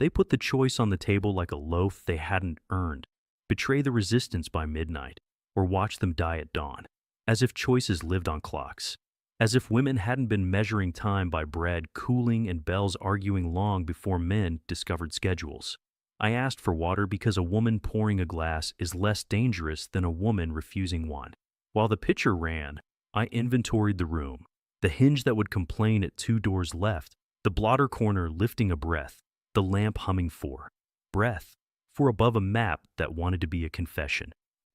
They put the choice on the table like a loaf they hadn't earned, betray the resistance by midnight, or watch them die at dawn, as if choices lived on clocks, as if women hadn't been measuring time by bread cooling and bells arguing long before men discovered schedules. I asked for water because a woman pouring a glass is less dangerous than a woman refusing one. While the pitcher ran, I inventoried the room, the hinge that would complain at 2 doors left, the blotter corner lifting a breath, the lamp humming for breath, for above a map that wanted to be a confession.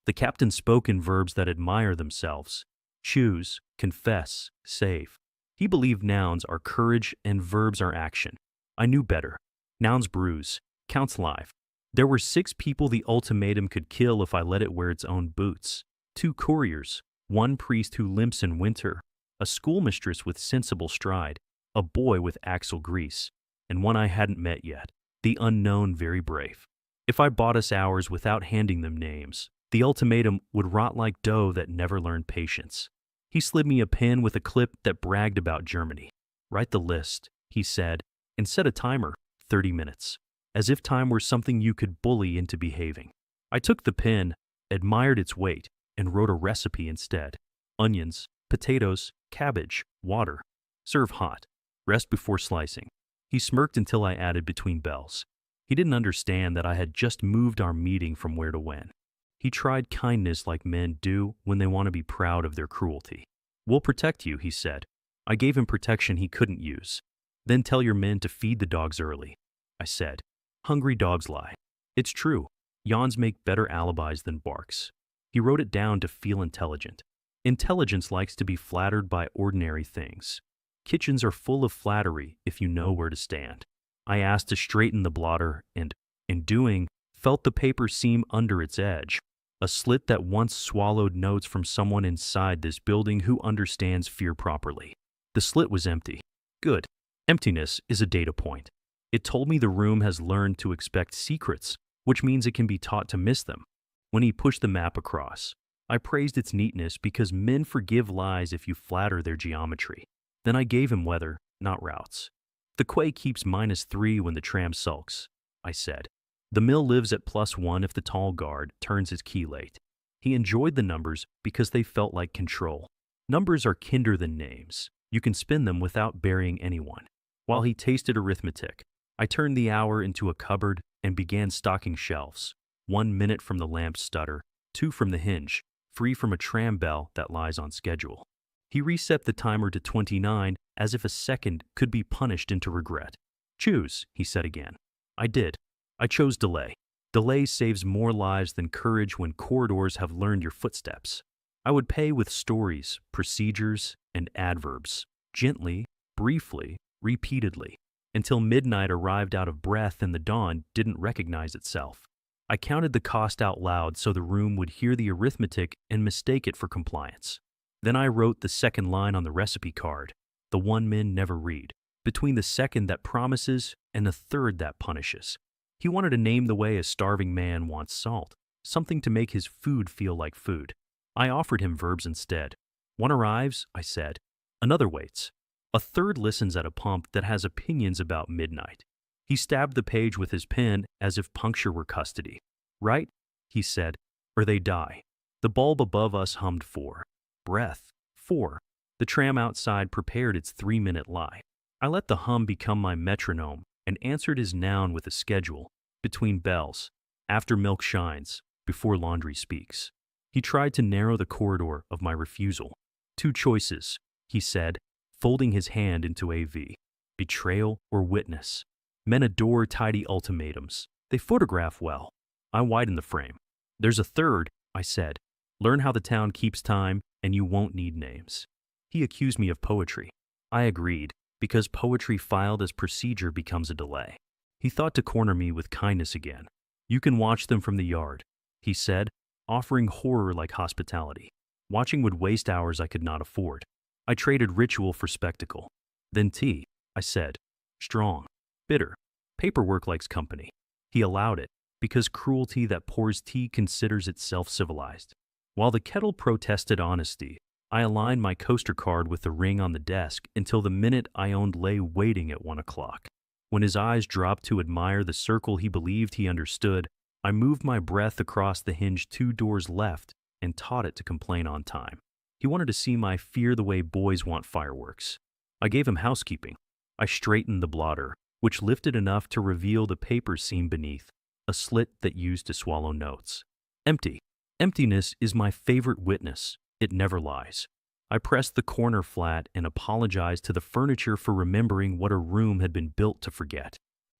The captain spoke in verbs that admire themselves: choose, confess, save. He believed nouns are courage and verbs are action. I knew better. Nouns bruise, counts live. There were 6 people the ultimatum could kill if I let it wear its own boots. 2 couriers, 1 priest who limps in winter, a schoolmistress with sensible stride, a boy with axle grease, and one I hadn't met yet, the unknown very brave. If I bought us hours without handing them names, the ultimatum would rot like dough that never learned patience. He slid me a pen with a clip that bragged about Germany. Write the list, he said, and set a timer, 30 minutes, as if time were something you could bully into behaving. I took the pen, admired its weight, and wrote a recipe instead. Onions, potatoes, cabbage, water. Serve hot. Rest before slicing. He smirked until I added between bells. He didn't understand that I had just moved our meeting from where to when. He tried kindness like men do when they want to be proud of their cruelty. We'll protect you, he said. I gave him protection he couldn't use. Then tell your men to feed the dogs early, I said. Hungry dogs lie. It's true. Yawns make better alibis than barks. He wrote it down to feel intelligent. Intelligence likes to be flattered by ordinary things. Kitchens are full of flattery if you know where to stand. I asked to straighten the blotter and, in doing, felt the paper seam under its edge, a slit that once swallowed notes from someone inside this building who understands fear properly. The slit was empty. Good. Emptiness is a data point. It told me the room has learned to expect secrets, which means it can be taught to miss them. When he pushed the map across, I praised its neatness because men forgive lies if you flatter their geometry. Then I gave him weather, not routes. The quay keeps -3 when the tram sulks, I said. The mill lives at +1 if the tall guard turns his key late. He enjoyed the numbers because they felt like control. Numbers are kinder than names. You can spin them without burying anyone. While he tasted arithmetic, I turned the hour into a cupboard and began stocking shelves. 1 minute from the lamp's stutter, 2 from the hinge, free from a tram bell that lies on schedule. He reset the timer to 29 as if a second could be punished into regret. Choose, he said again. I did. I chose delay. Delay saves more lives than courage when corridors have learned your footsteps. I would pay with stories, procedures, and adverbs, gently, briefly, repeatedly, until midnight arrived out of breath and the dawn didn't recognize itself. I counted the cost out loud so the room would hear the arithmetic and mistake it for compliance. Then I wrote the second line on the recipe card, the one men never read, between the second that promises and the third that punishes. He wanted to name the way a starving man wants salt, something to make his food feel like food. I offered him verbs instead. One arrives, I said. Another waits. A third listens at a pump that has opinions about midnight. He stabbed the page with his pen as if puncture were custody. Right, he said, or they die. The bulb above us hummed 4. Breath, 4. The tram outside prepared its 3-minute lie. I let the hum become my metronome and answered his noun with a schedule, between bells, after milk shines, before laundry speaks. He tried to narrow the corridor of my refusal. 2 choices, he said, folding his hand into a V. Betrayal or witness. Men adore tidy ultimatums. They photograph well. I widened the frame. There's a third, I said. Learn how the town keeps time, and you won't need names. He accused me of poetry. I agreed, because poetry filed as procedure becomes a delay. He thought to corner me with kindness again. You can watch them from the yard, he said, offering horror like hospitality. Watching would waste hours I could not afford. I traded ritual for spectacle. Then tea, I said. Strong, bitter. Paperwork likes company. He allowed it, because cruelty that pours tea considers itself civilized. While the kettle protested honesty, I aligned my coaster card with the ring on the desk until the minute I owned lay waiting at 1 o'clock. When his eyes dropped to admire the circle he believed he understood, I moved my breath across the hinge 2 doors left and taught it to complain on time. He wanted to see my fear the way boys want fireworks. I gave him housekeeping. I straightened the blotter, which lifted enough to reveal the paper seam beneath, a slit that used to swallow notes. Empty. Emptiness is my favorite witness. It never lies. I pressed the corner flat and apologized to the furniture for remembering what a room had been built to forget.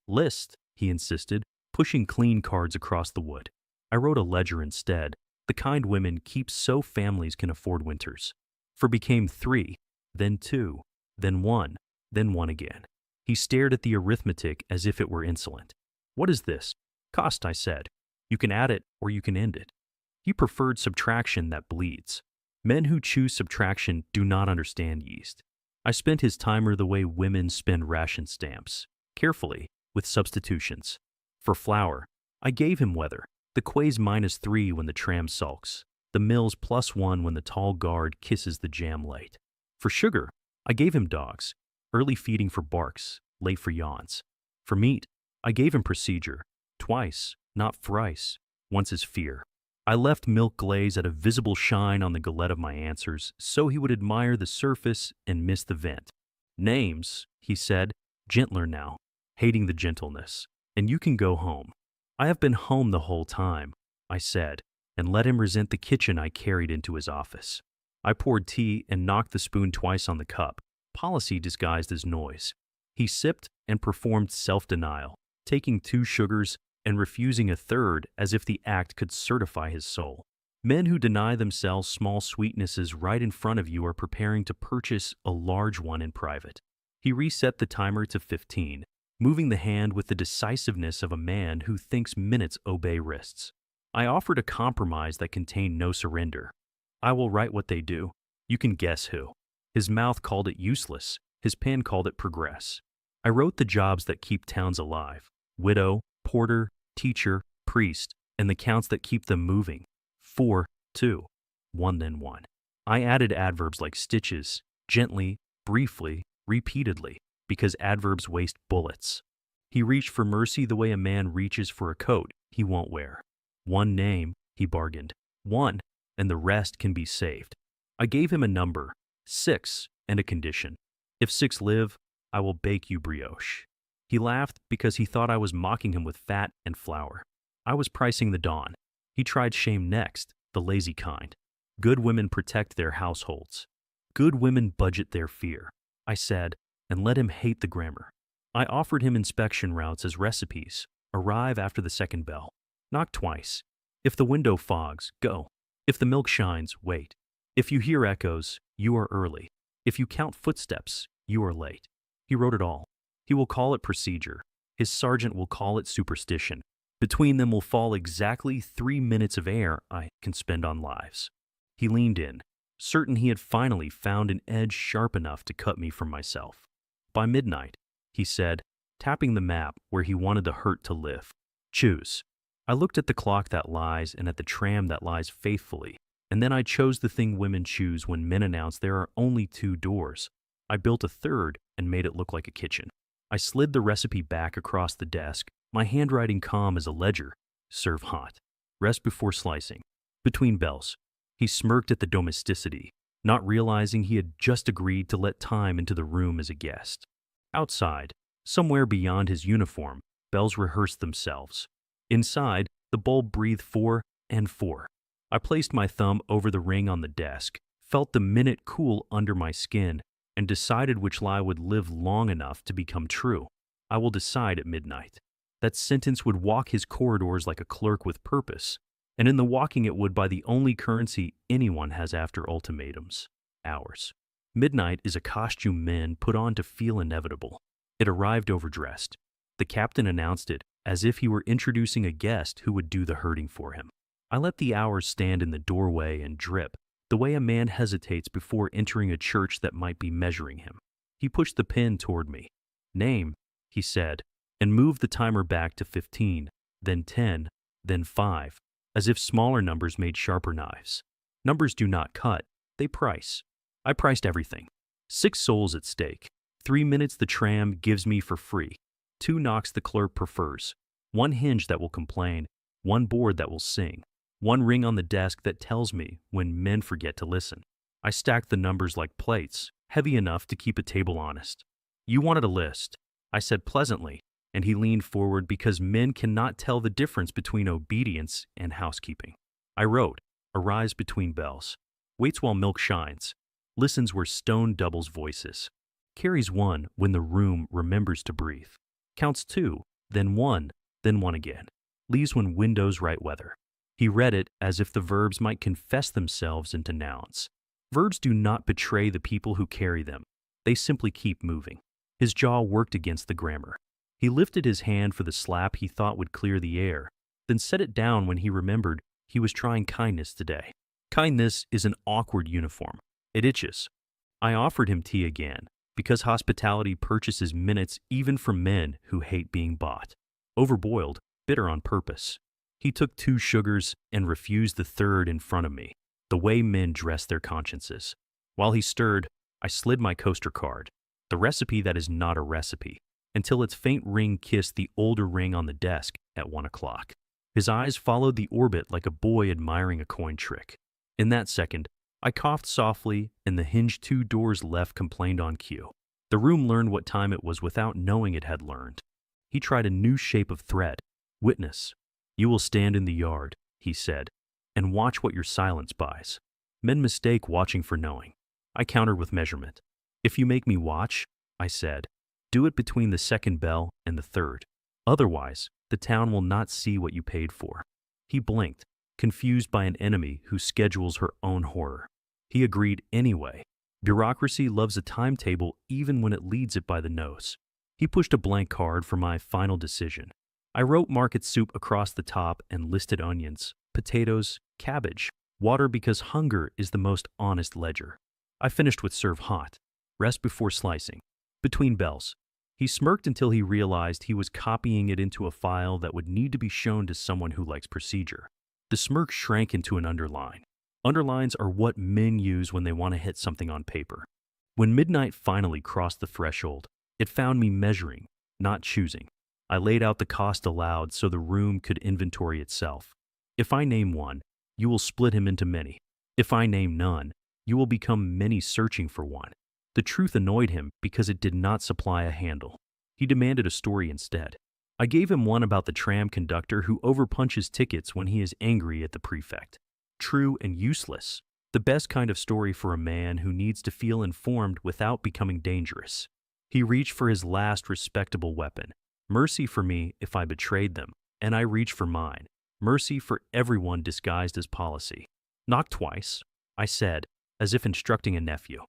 List, he insisted, pushing clean cards across the wood. I wrote a ledger instead, the kind women keep so families can afford winters. For became 3, then 2, then 1, then 1 again. He stared at the arithmetic as if it were insolent. What is this? Cost, I said. You can add it or you can end it. He preferred subtraction that bleeds. Men who choose subtraction do not understand yeast. I spent his timer the way women spend ration stamps, carefully, with substitutions. For flour, I gave him weather, the quays -3 when the tram sulks, the mills +1 when the tall guard kisses the jam late. For sugar, I gave him dogs, early feeding for barks, late for yawns. For meat, I gave him procedure, twice, not thrice, once is fear. I left milk glaze at a visible shine on the gullet of my answers, so he would admire the surface and miss the vent. Names, he said, gentler now, hating the gentleness, and you can go home. I have been home the whole time, I said, and let him resent the kitchen I carried into his office. I poured tea and knocked the spoon twice on the cup, policy disguised as noise. He sipped and performed self-denial, taking 2 sugars and refusing a third as if the act could certify his soul. Men who deny themselves small sweetnesses right in front of you are preparing to purchase a large one in private. He reset the timer to 15, moving the hand with the decisiveness of a man who thinks minutes obey wrists. I offered a compromise that contained no surrender. I will write what they do. You can guess who. His mouth called it useless. His pen called it progress. I wrote the jobs that keep towns alive. Widow, porter, teacher, priest, and the counts that keep them moving. 4, 2, 1 then 1. I added adverbs like stitches, gently, briefly, repeatedly, because adverbs waste bullets. He reached for mercy the way a man reaches for a coat he won't wear. 1 name, he bargained. 1, and the rest can be saved. I gave him a number, 6, and a condition. If 6 live, I will bake you brioche. He laughed because he thought I was mocking him with fat and flour. I was pricing the dawn. He tried shame next, the lazy kind. Good women protect their households. Good women budget their fear, I said, and let him hate the grammar. I offered him inspection routes as recipes. Arrive after the second bell. Knock twice. If the window fogs, go. If the milk shines, wait. If you hear echoes, you are early. If you count footsteps, you are late. He wrote it all. He will call it procedure. His sergeant will call it superstition. Between them will fall exactly 3 minutes of air I can spend on lives. He leaned in, certain he had finally found an edge sharp enough to cut me from myself. By midnight, he said, tapping the map where he wanted the hurt to live. Choose. I looked at the clock that lies and at the tram that lies faithfully, and then I chose the thing women choose when men announce there are only 2 doors. I built a third and made it look like a kitchen. I slid the recipe back across the desk, my handwriting calm as a ledger. Serve hot. Rest before slicing. Between bells. He smirked at the domesticity, not realizing he had just agreed to let time into the room as a guest. Outside, somewhere beyond his uniform, bells rehearsed themselves. Inside, the bulb breathed 4 and 4. I placed my thumb over the ring on the desk, felt the minute cool under my skin, and decided which lie would live long enough to become true. I will decide at midnight. That sentence would walk his corridors like a clerk with purpose, and in the walking it would buy the only currency anyone has after ultimatums, hours. Midnight is a costume men put on to feel inevitable. It arrived overdressed. The captain announced it as if he were introducing a guest who would do the herding for him. I let the hours stand in the doorway and drip, the way a man hesitates before entering a church that might be measuring him. He pushed the pen toward me. Name, he said, and moved the timer back to 15, then 10, then 5, as if smaller numbers made sharper knives. Numbers do not cut, they price. I priced everything. 6 souls at stake. 3 minutes the tram gives me for free. 2 knocks the clerk prefers, 1 hinge that will complain, 1 board that will sing, 1 ring on the desk that tells me when men forget to listen. I stacked the numbers like plates, heavy enough to keep a table honest. You wanted a list, I said pleasantly, and he leaned forward because men cannot tell the difference between obedience and housekeeping. I wrote, arise between bells, waits while milk shines, listens where stone doubles voices, carries 1 when the room remembers to breathe, counts 2, then 1 again, leaves when windows write weather. He read it as if the verbs might confess themselves into nouns. Verbs do not betray the people who carry them. They simply keep moving. His jaw worked against the grammar. He lifted his hand for the slap he thought would clear the air, then set it down when he remembered he was trying kindness today. Kindness is an awkward uniform. It itches. I offered him tea again, because hospitality purchases minutes even from men who hate being bought. Overboiled, bitter on purpose. He took 2 sugars and refused the 3rd in front of me, the way men dress their consciences. While he stirred, I slid my coaster card, the recipe that is not a recipe, until its faint ring kissed the older ring on the desk at 1 o'clock. His eyes followed the orbit like a boy admiring a coin trick. In that second, I coughed softly and the hinged 2 doors left complained on cue. The room learned what time it was without knowing it had learned. He tried a new shape of thread. Witness. You will stand in the yard, he said, and watch what your silence buys. Men mistake watching for knowing. I countered with measurement. If you make me watch, I said, do it between the 2nd bell and the 3rd. Otherwise, the town will not see what you paid for. He blinked, confused by an enemy who schedules her own horror. He agreed anyway. Bureaucracy loves a timetable even when it leads it by the nose. He pushed a blank card for my final decision. I wrote market soup across the top and listed onions, potatoes, cabbage, water because hunger is the most honest ledger. I finished with serve hot, rest before slicing. Between bells. He smirked until he realized he was copying it into a file that would need to be shown to someone who likes procedure. The smirk shrank into an underline. Underlines are what men use when they want to hit something on paper. When midnight finally crossed the threshold, it found me measuring, not choosing. I laid out the cost aloud so the room could inventory itself. If I name 1, you will split him into many. If I name none, you will become many searching for 1. The truth annoyed him because it did not supply a handle. He demanded a story instead. I gave him one about the tram conductor who overpunches tickets when he is angry at the prefect. True and useless. The best kind of story for a man who needs to feel informed without becoming dangerous. He reached for his last respectable weapon. Mercy for me if I betrayed them, and I reached for mine. Mercy for everyone disguised as policy. Knock twice, I said, as if instructing a nephew.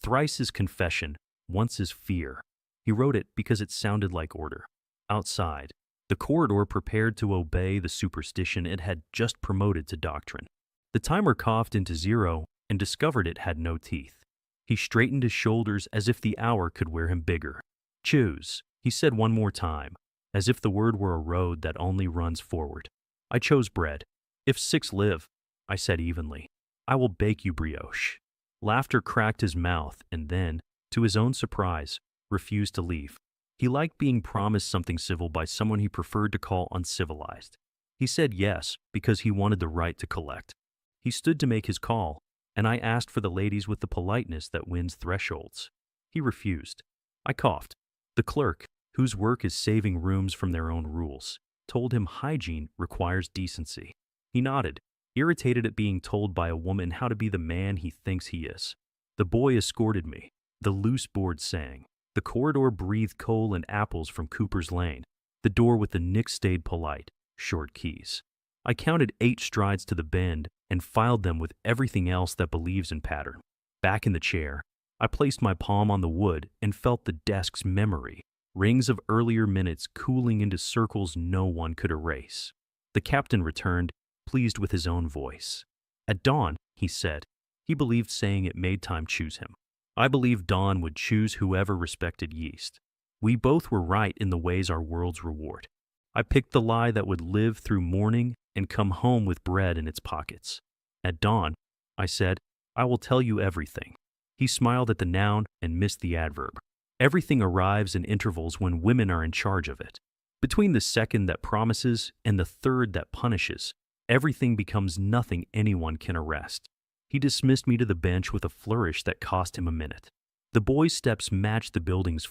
Thrice is confession, once is fear. He wrote it because it sounded like order. Outside, the corridor prepared to obey the superstition it had just promoted to doctrine. The timer coughed into 0 and discovered it had no teeth. He straightened his shoulders as if the hour could wear him bigger. Choose, he said one more time, as if the word were a road that only runs forward. I chose bread. If 6 live, I said evenly, I will bake you brioche. Laughter cracked his mouth and then, to his own surprise, refused to leave. He liked being promised something civil by someone he preferred to call uncivilized. He said yes because he wanted the right to collect. He stood to make his call, and I asked for the ladies with the politeness that wins thresholds. He refused. I coughed. The clerk, whose work is saving rooms from their own rules, told him hygiene requires decency. He nodded, irritated at being told by a woman how to be the man he thinks he is. The boy escorted me. The loose board sang. The corridor breathed coal and apples from Cooper's Lane. The door with the nick stayed polite, short keys. I counted 8 strides to the bend and filed them with everything else that believes in pattern. Back in the chair, I placed my palm on the wood and felt the desk's memory, rings of earlier minutes cooling into circles no one could erase. The captain returned, pleased with his own voice. At dawn, he said. He believed saying it made time choose him. I believed dawn would choose whoever respected yeast. We both were right in the ways our worlds reward. I picked the lie that would live through morning and come home with bread in its pockets. At dawn, I said, I will tell you everything. He smiled at the noun and missed the adverb. Everything arrives in intervals when women are in charge of it. Between the second that promises and the third that punishes, everything becomes nothing anyone can arrest. He dismissed me to the bench with a flourish that cost him a minute. The boy's steps matched the building's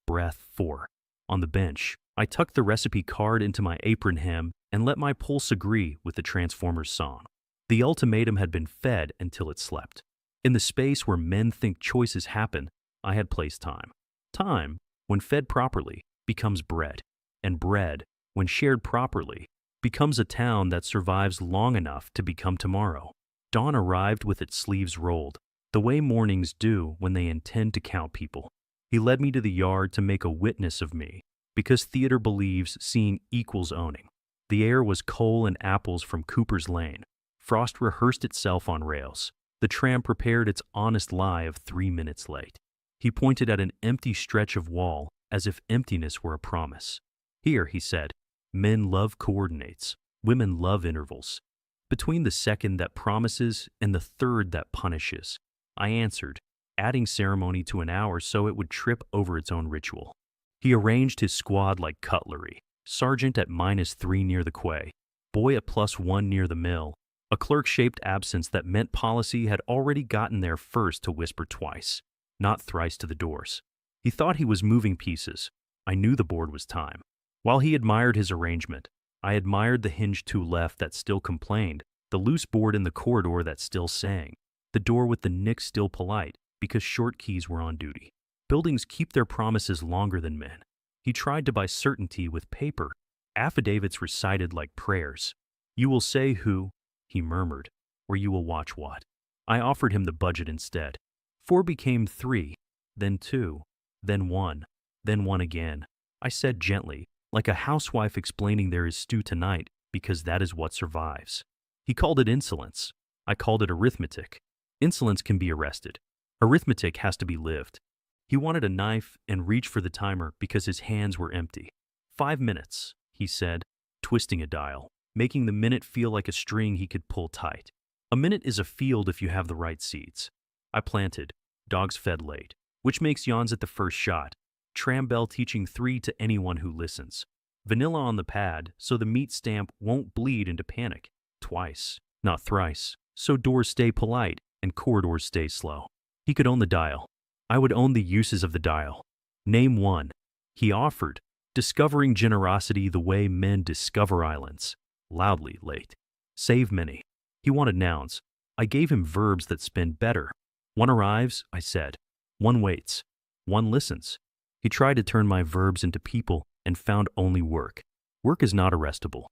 breath 4. On the bench, I tucked the recipe card into my apron hem and let my pulse agree with the Transformers song. The ultimatum had been fed until it slept. In the space where men think choices happen, I had placed time. Time, when fed properly, becomes bread, and bread, when shared properly, becomes a town that survives long enough to become tomorrow. Dawn arrived with its sleeves rolled, the way mornings do when they intend to count people. He led me to the yard to make a witness of me, because theater believes seeing equals owning. The air was coal and apples from Cooper's Lane. Frost rehearsed itself on rails. The tram prepared its honest lie of 3 minutes late. He pointed at an empty stretch of wall as if emptiness were a promise. Here, he said, men love coordinates, women love intervals. Between the second that promises and the third that punishes, I answered, adding ceremony to an hour so it would trip over its own ritual. He arranged his squad like cutlery. Sergeant at -3 near the quay, boy at +1 near the mill, a clerk-shaped absence that meant policy had already gotten there first to whisper twice, not thrice to the doors. He thought he was moving pieces. I knew the board was time. While he admired his arrangement, I admired the hinge to left that still complained, the loose board in the corridor that still sang, the door with the nick still polite because short keys were on duty. Buildings keep their promises longer than men. He tried to buy certainty with paper, affidavits recited like prayers. You will say who, he murmured, or you will watch what. I offered him the budget instead. 4 became 3, then 2, then 1, then 1 again. I said gently, like a housewife explaining there is stew tonight because that is what survives. He called it insolence. I called it arithmetic. Insolence can be arrested. Arithmetic has to be lived. He wanted a knife and reached for the timer because his hands were empty. 5 minutes, he said, twisting a dial, making the minute feel like a string he could pull tight. A minute is a field if you have the right seeds. I planted, dogs fed late, which makes yawns at the first shot. Tram bell teaching 3 to anyone who listens. Vanilla on the pad so the meat stamp won't bleed into panic. Twice, not thrice, so doors stay polite and corridors stay slow. He could own the dial. I would own the uses of the dial. Name 1. He offered, discovering generosity the way men discover islands. Loudly late. Save many. He wanted nouns. I gave him verbs that spin better. 1 arrives, I said. 1 waits. 1 listens. He tried to turn my verbs into people and found only work. Work is not arrestable.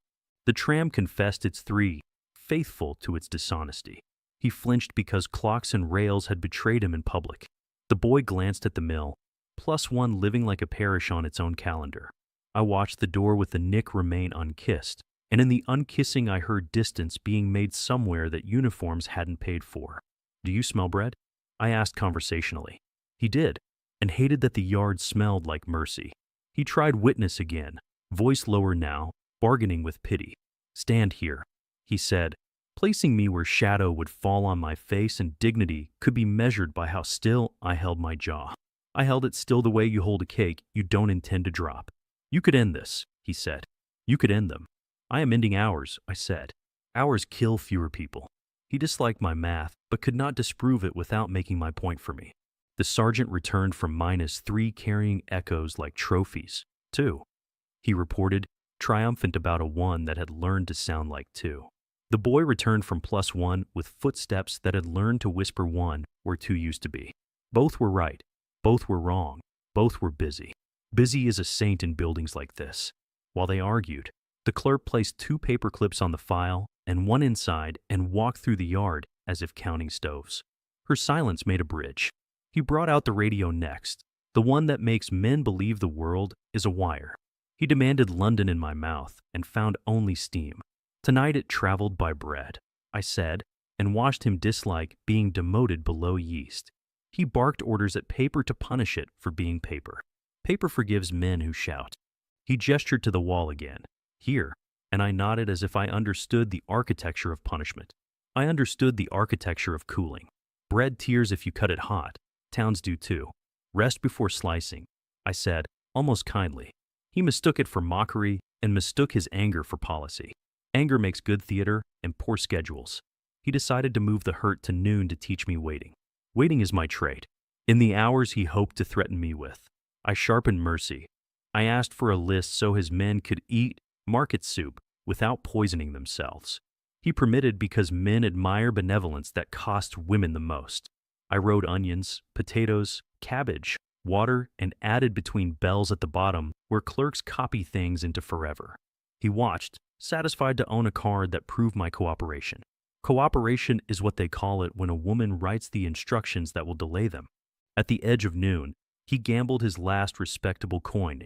The tram confessed its 3, faithful to its dishonesty. He flinched because clocks and rails had betrayed him in public. The boy glanced at the mill, +1 living like a parish on its own calendar. I watched the door with the nick remain unkissed, and in the unkissing I heard distance being made somewhere that uniforms hadn't paid for. Do you smell bread? I asked conversationally. He did, and hated that the yard smelled like mercy. He tried witness again, voice lower now, bargaining with pity. Stand here, he said, placing me where shadow would fall on my face and dignity could be measured by how still I held my jaw. I held it still the way you hold a cake you don't intend to drop. You could end this, he said. You could end them. I am ending ours, I said. Ours kill fewer people. He disliked my math, but could not disprove it without making my point for me. The sergeant returned from -3 carrying echoes like trophies. 2. He reported, triumphant about a 1 that had learned to sound like 2. The boy returned from +1 with footsteps that had learned to whisper 1 where 2 used to be. Both were right. Both were wrong. Both were busy. Busy is a saint in buildings like this. While they argued, the clerk placed 2 paper clips on the file and 1 inside and walked through the yard as if counting stoves. Her silence made a bridge. He brought out the radio next, the one that makes men believe the world is a wire. He demanded London in my mouth and found only steam. Tonight it traveled by bread, I said, and watched him dislike being demoted below yeast. He barked orders at paper to punish it for being paper. Paper forgives men who shout. He gestured to the wall again. Here, and I nodded as if I understood the architecture of punishment. I understood the architecture of cooling. Bread tears if you cut it hot. Towns do too. Rest before slicing, I said, almost kindly. He mistook it for mockery and mistook his anger for policy. Anger makes good theater and poor schedules. He decided to move the hurt to noon to teach me waiting. Waiting is my trait. In the hours he hoped to threaten me with, I sharpened mercy. I asked for a list so his men could eat market soup without poisoning themselves. He permitted because men admire benevolence that costs women the most. I wrote onions, potatoes, cabbage, water, and added between bells at the bottom where clerks copy things into forever. He watched, satisfied to own a card that proved my cooperation. Cooperation is what they call it when a woman writes the instructions that will delay them. At the edge of noon, he gambled his last respectable coin.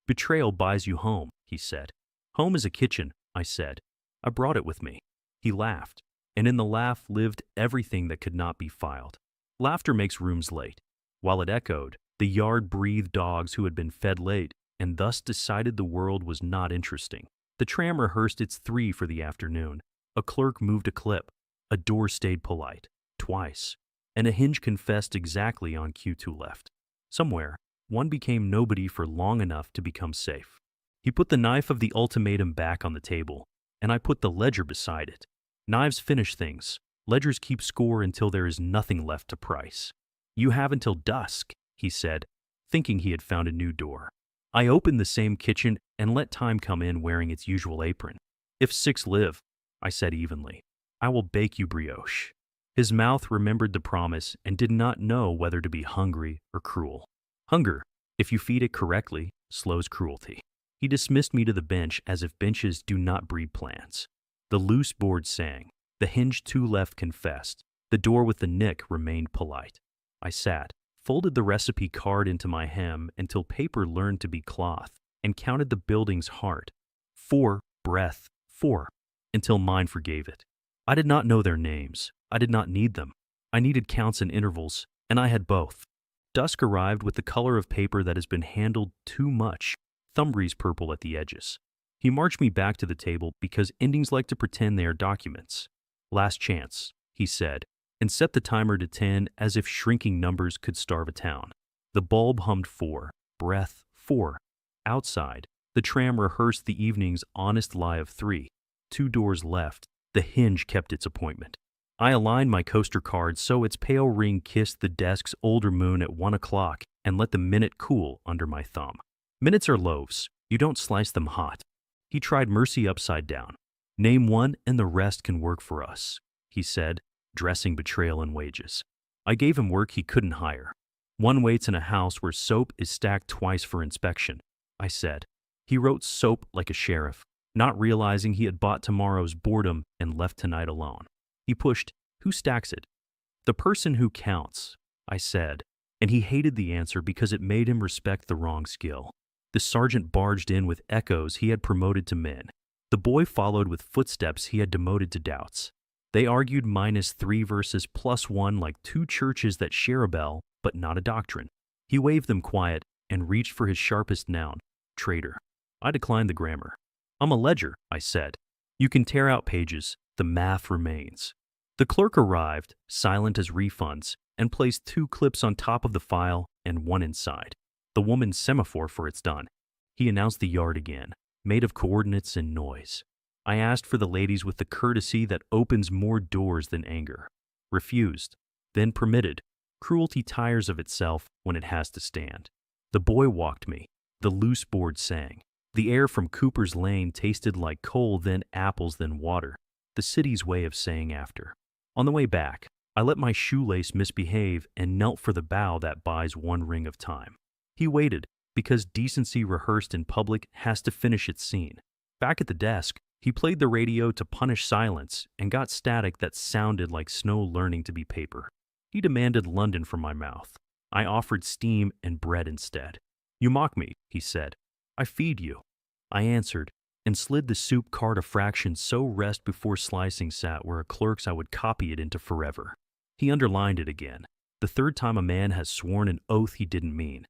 Betrayal buys you home, he said. Home is a kitchen, I said. I brought it with me. He laughed, and in the laugh lived everything that could not be filed. Laughter makes rooms late. While it echoed, the yard breathed dogs who had been fed late, and thus decided the world was not interesting. The tram rehearsed its three for the afternoon. A clerk moved a clip. A door stayed polite, twice, and a hinge confessed exactly on Q2 left. Somewhere, one became nobody for long enough to become safe. He put the knife of the ultimatum back on the table, and I put the ledger beside it. Knives finish things. Ledgers keep score until there is nothing left to price. You have until dusk, he said, thinking he had found a new door. I opened the same kitchen and let time come in wearing its usual apron. If 6 live, I said evenly, I will bake you brioche. His mouth remembered the promise and did not know whether to be hungry or cruel. Hunger, if you feed it correctly, slows cruelty. He dismissed me to the bench as if benches do not breed plants. The loose board sang. The hinge to left confessed. The door with the nick remained polite. I sat, folded the recipe card into my hem until paper learned to be cloth, and counted the building's heart. 4, breath, 4, until mine forgave it. I did not know their names. I did not need them. I needed counts and intervals, and I had both. Dusk arrived with the color of paper that has been handled too much, thumbreeze purple at the edges. He marched me back to the table because endings like to pretend they are documents. Last chance, he said, and set the timer to 10 as if shrinking numbers could starve a town. The bulb hummed 4, breath 4. Outside, the tram rehearsed the evening's honest lie of 3. 2 doors left. The hinge kept its appointment. I aligned my coaster card so its pale ring kissed the desk's older moon at 1 o'clock and let the minute cool under my thumb. Minutes are loaves. You don't slice them hot. He tried mercy upside down. Name one and the rest can work for us, he said, dressing betrayal in wages. I gave him work he couldn't hire. One waits in a house where soap is stacked twice for inspection, I said. He wrote soap like a sheriff, not realizing he had bought tomorrow's boredom and left tonight alone. He pushed, who stacks it? The person who counts, I said, and he hated the answer because it made him respect the wrong skill. The sergeant barged in with echoes he had promoted to men. The boy followed with footsteps he had demoted to doubts. They argued -3 versus +1 like two churches that share a bell, but not a doctrine. He waved them quiet and reached for his sharpest noun, traitor. I declined the grammar. I'm a ledger, I said. You can tear out pages, the math remains. The clerk arrived, silent as refunds, and placed 2 clips on top of the file and 1 inside. The woman's semaphore for it's done. He announced the yard again, made of coordinates and noise. I asked for the ladies with the courtesy that opens more doors than anger. Refused, then permitted. Cruelty tires of itself when it has to stand. The boy walked me. The loose board sang. The air from Cooper's Lane tasted like coal, then apples, then water. The city's way of saying after. On the way back, I let my shoelace misbehave and knelt for the bow that buys 1 ring of time. He waited, because decency rehearsed in public has to finish its scene. Back at the desk, he played the radio to punish silence and got static that sounded like snow learning to be paper. He demanded London from my mouth. I offered steam and bread instead. You mock me, he said. I feed you. I answered, and slid the soup card a fraction so rest before slicing sat where a clerk's I would copy it into forever. He underlined it again, the 3rd time a man has sworn an oath he didn't mean.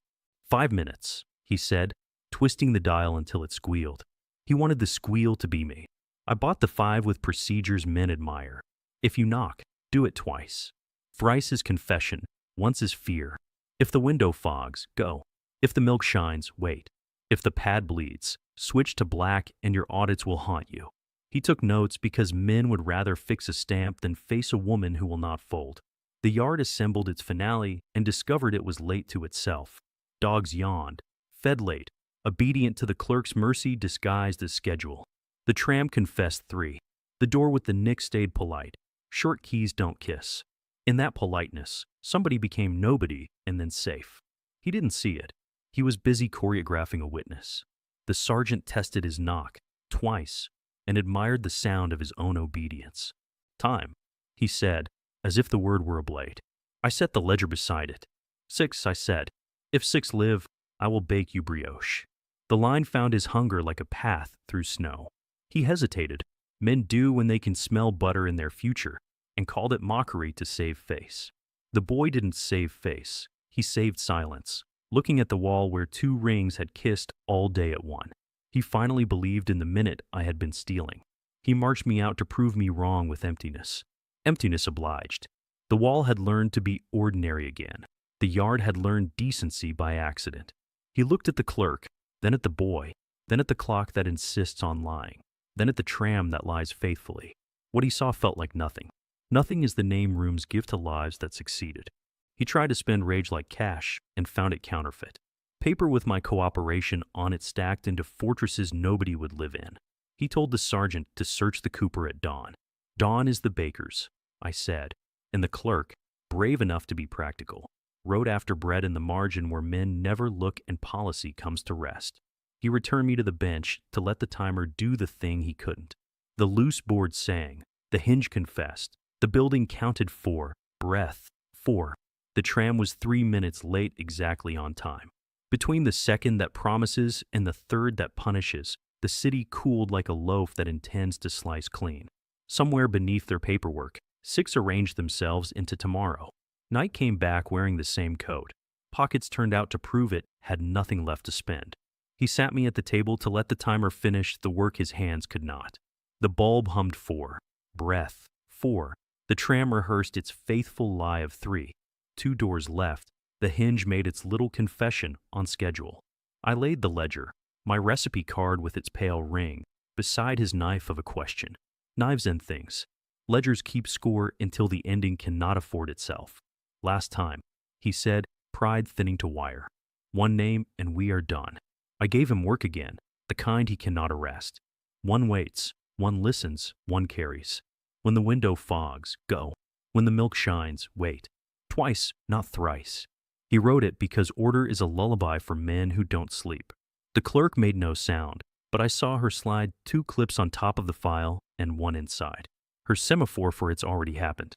5 minutes, he said, twisting the dial until it squealed. He wanted the squeal to be me. I bought the 5 with procedures men admire. If you knock, do it twice. Thrice is confession, once is fear. If the window fogs, go. If the milk shines, wait. If the pad bleeds, switch to black and your audits will haunt you. He took notes because men would rather fix a stamp than face a woman who will not fold. The yard assembled its finale and discovered it was late to itself. Dogs yawned, fed late, obedient to the clerk's mercy disguised as schedule. The tram confessed 3. The door with the nick stayed polite. Short keys don't kiss. In that politeness, somebody became nobody and then safe. He didn't see it. He was busy choreographing a witness. The sergeant tested his knock, twice, and admired the sound of his own obedience. Time, he said, as if the word were a blade. I set the ledger beside it. 6, I said. If 6 live, I will bake you brioche. The line found his hunger like a path through snow. He hesitated. Men do when they can smell butter in their future, and called it mockery to save face. The boy didn't save face. He saved silence, looking at the wall where 2 rings had kissed all day at one. He finally believed in the minute I had been stealing. He marched me out to prove me wrong with emptiness. Emptiness obliged. The wall had learned to be ordinary again. The yard had learned decency by accident. He looked at the clerk, then at the boy, then at the clock that insists on lying, then at the tram that lies faithfully. What he saw felt like nothing. Nothing is the name rooms give to lives that succeeded. He tried to spend rage like cash and found it counterfeit. Paper with my cooperation on it stacked into fortresses nobody would live in. He told the sergeant to search the cooper at dawn. Dawn is the baker's, I said, and the clerk, brave enough to be practical, wrote after bread in the margin where men never look and policy comes to rest. He returned me to the bench to let the timer do the thing he couldn't. The loose board sang, the hinge confessed, the building counted 4, breath, 4. The tram was 3 minutes late exactly on time. Between the second that promises and the third that punishes, the city cooled like a loaf that intends to slice clean. Somewhere beneath their paperwork, 6 arranged themselves into tomorrow. Night came back wearing the same coat. Pockets turned out to prove it had nothing left to spend. He sat me at the table to let the timer finish the work his hands could not. The bulb hummed 4, breath, 4. The tram rehearsed its faithful lie of 3. 2 doors left. The hinge made its little confession on schedule. I laid the ledger, my recipe card with its pale ring, beside his knife of a question. Knives end things. Ledgers keep score until the ending cannot afford itself. Last time, he said, pride thinning to wire. 1 name and we are done. I gave him work again, the kind he cannot arrest. 1 waits, 1 listens, 1 carries. When the window fogs, go. When the milk shines, wait. Twice, not thrice. He wrote it because order is a lullaby for men who don't sleep. The clerk made no sound, but I saw her slide 2 clips on top of the file and 1 inside. Her semaphore for it's already happened.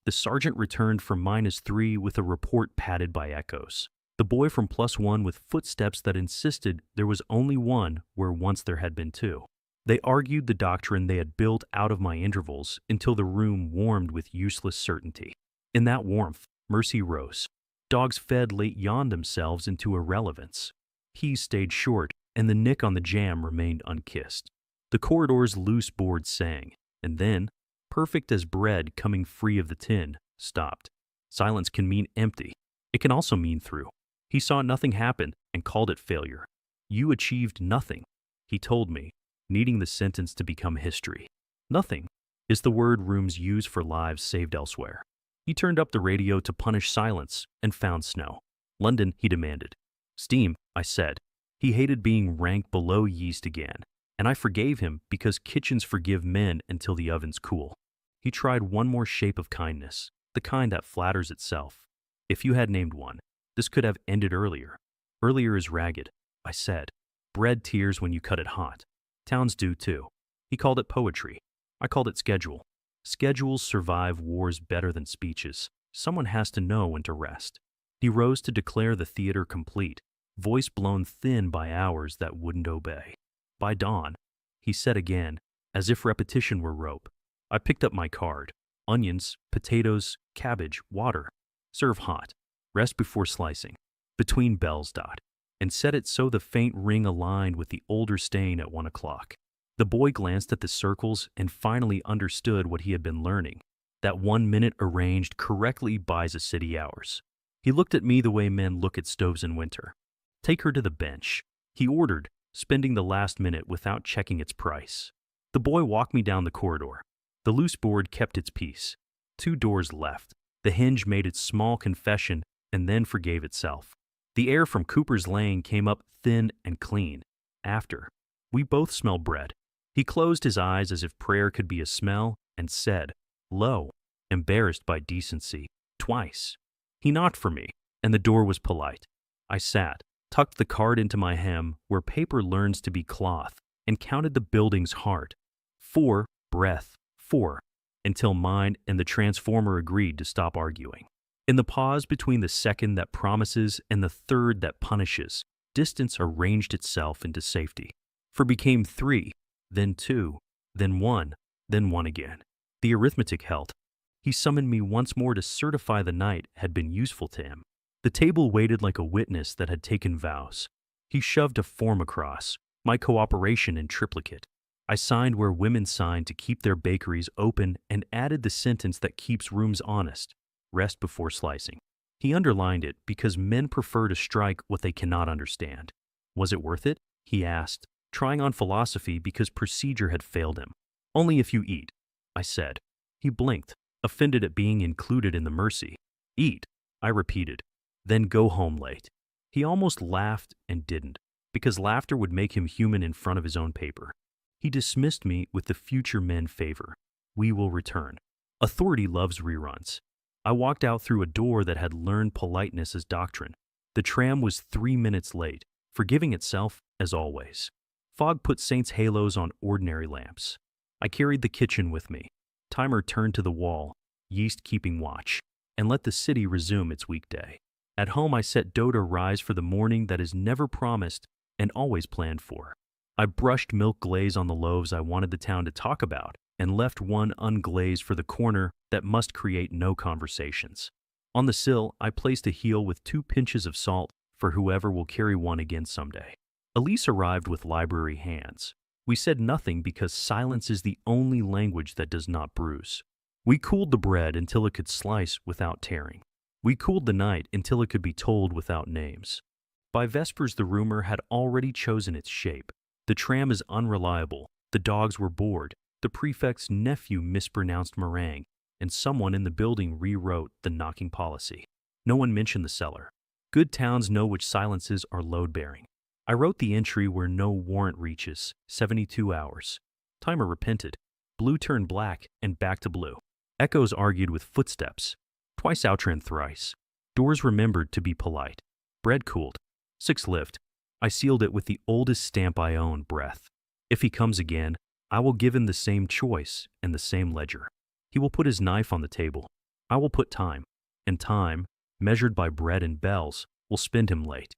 The sergeant returned from -3 with a report padded by echoes. The boy from +1 with footsteps that insisted there was only 1 where once there had been 2. They argued the doctrine they had built out of my intervals until the room warmed with useless certainty. In that warmth, mercy rose. Dogs fed late yawned themselves into irrelevance. Keys stayed short, and the nick on the jam remained unkissed. The corridor's loose board sang, and then, perfect as bread coming free of the tin, stopped. Silence can mean empty. It can also mean through. He saw nothing happen and called it failure. You achieved nothing, he told me, needing the sentence to become history. Nothing is the word rooms use for lives saved elsewhere. He turned up the radio to punish silence and found snow. London, he demanded. Steam, I said. He hated being ranked below yeast again, and I forgave him because kitchens forgive men until the ovens cool. He tried 1 more shape of kindness, the kind that flatters itself. If you had named 1, this could have ended earlier. Earlier is ragged, I said. Bread tears when you cut it hot. Towns do too. He called it poetry. I called it schedule. Schedules survive wars better than speeches. Someone has to know when to rest. He rose to declare the theater complete, voice blown thin by hours that wouldn't obey. By dawn, he said again, as if repetition were rope. I picked up my card. Onions, potatoes, cabbage, water. Serve hot. Rest before slicing. Between bells. And set it so the faint ring aligned with the older stain at 1 o'clock. The boy glanced at the circles and finally understood what he had been learning, that 1 minute arranged correctly buys a city hours. He looked at me the way men look at stoves in winter. Take her to the bench, he ordered, spending the last minute without checking its price. The boy walked me down the corridor. The loose board kept its peace. 2 doors left. The hinge made its small confession and then forgave itself. The air from Cooper's Lane came up thin and clean. After, we both smelled bread. He closed his eyes as if prayer could be a smell and said, low, embarrassed by decency, twice. He knocked for me, and the door was polite. I sat, tucked the card into my hem where paper learns to be cloth, and counted the building's heart. 4, breath, 4, until mine and the transformer agreed to stop arguing. In the pause between the second that promises and the third that punishes, distance arranged itself into safety. For became 3, then 2, then 1, then 1 again. The arithmetic held. He summoned me once more to certify the night had been useful to him. The table waited like a witness that had taken vows. He shoved a form across, my cooperation in triplicate. I signed where women sign to keep their bakeries open and added the sentence that keeps rooms honest, rest before slicing. He underlined it because men prefer to strike what they cannot understand. Was it worth it? He asked, trying on philosophy because procedure had failed him. Only if you eat, I said. He blinked, offended at being included in the mercy. Eat, I repeated, then go home late. He almost laughed and didn't, because laughter would make him human in front of his own paper. He dismissed me with the future men favor. We will return. Authority loves reruns. I walked out through a door that had learned politeness as doctrine. The tram was 3 minutes late, forgiving itself as always. Fog put saints' halos on ordinary lamps. I carried the kitchen with me. Timer turned to the wall, yeast keeping watch, and let the city resume its weekday. At home I set dough to rise for the morning that is never promised and always planned for. I brushed milk glaze on the loaves I wanted the town to talk about and left one unglazed for the corner that must create no conversations. On the sill, I placed a heel with 2 pinches of salt for whoever will carry one again someday. Elise arrived with library hands. We said nothing because silence is the only language that does not bruise. We cooled the bread until it could slice without tearing. We cooled the night until it could be told without names. By vespers the rumor had already chosen its shape. The tram is unreliable, the dogs were bored, the prefect's nephew mispronounced meringue, and someone in the building rewrote the knocking policy. No one mentioned the cellar. Good towns know which silences are load-bearing. I wrote the entry where no warrant reaches, 72 hours. Timer repented. Blue turned black and back to blue. Echoes argued with footsteps. Twice outre and thrice. Doors remembered to be polite. Bread cooled. 6 lived. I sealed it with the oldest stamp I own, breath. If he comes again, I will give him the same choice and the same ledger. He will put his knife on the table. I will put time. And time, measured by bread and bells, will spend him late.